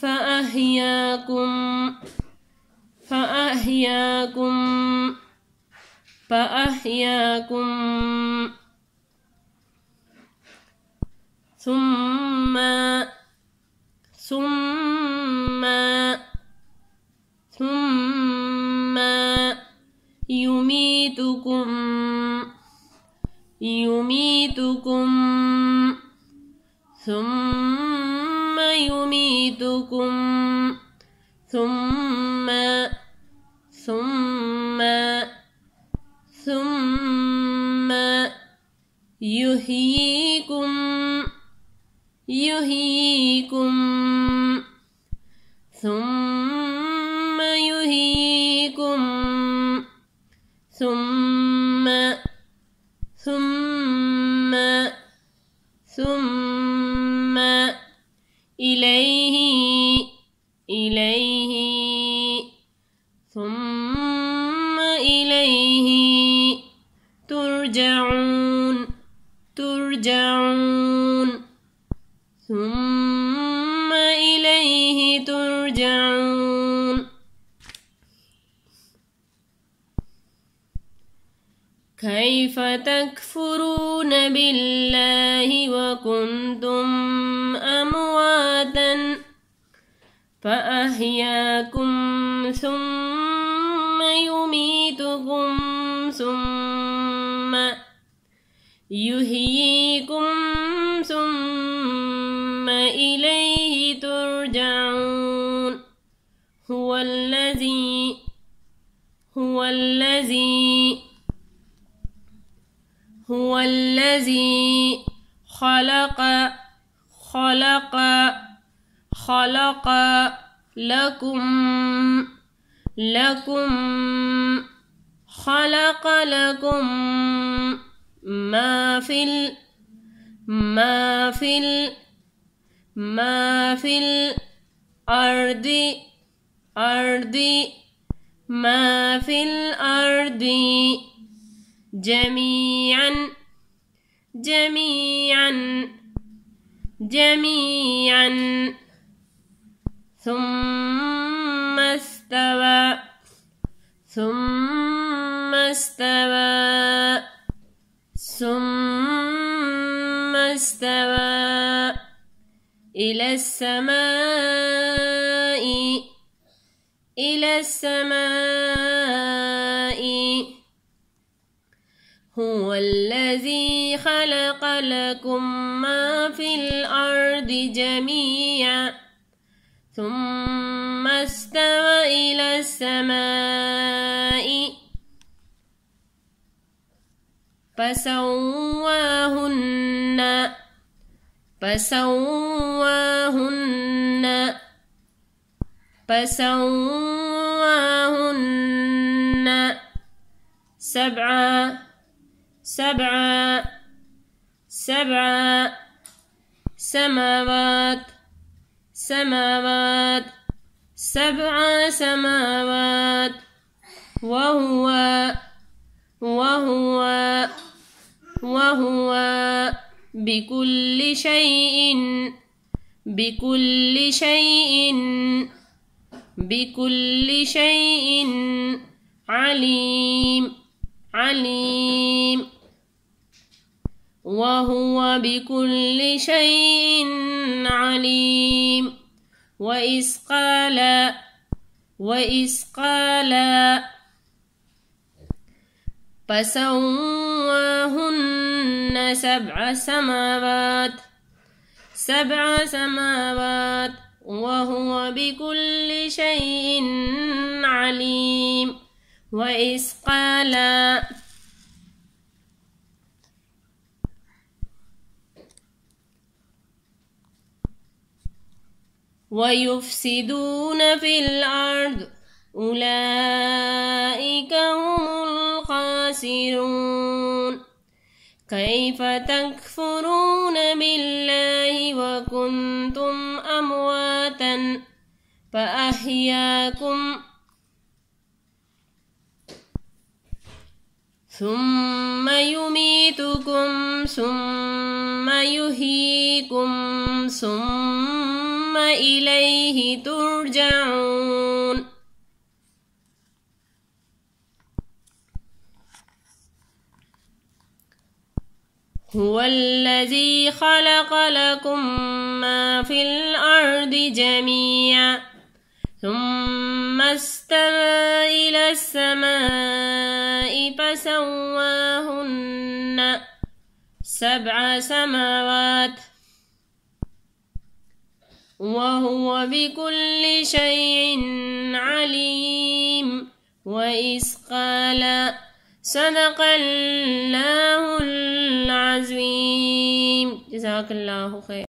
فأحياكم ثم يميتكم ثم يحييكم ثم إليه ترجعون كيف تكفرون بالله وكنتم أمواتا فأحياكم ثم يميتكم ثم يحييكم ثم إليه ترجعون هو الذي خلق لكم ما في الأرض جميعا ثم استوى إلى السماء هو الذي خلق لكم ما في الأرض جميعا ثم استوى إلى السماء فسواهن فسواهن فسواهن سبع سماوات سبع سماوات وهو بكل شيء عليم وهو بكل شيء عليم. وإذ قال فسواهن سبع سماوات وهو بكل شيء عليم. وإذ قال ويفسدون في الأرض أولئك هم الخاسرون. كيف تكفرون بالله وكنتم أمواتا فأحياكم ثم يميتكم ثم يحييكم ثم إليه ترجعون. هو الذي خلق لكم ما في الأرض جميعا ثم استوى إلى السماء فسواهن سبع سماوات وهو بكل شيء عليم. وإذ قال صدق الله العظيم. جزاك الله خير.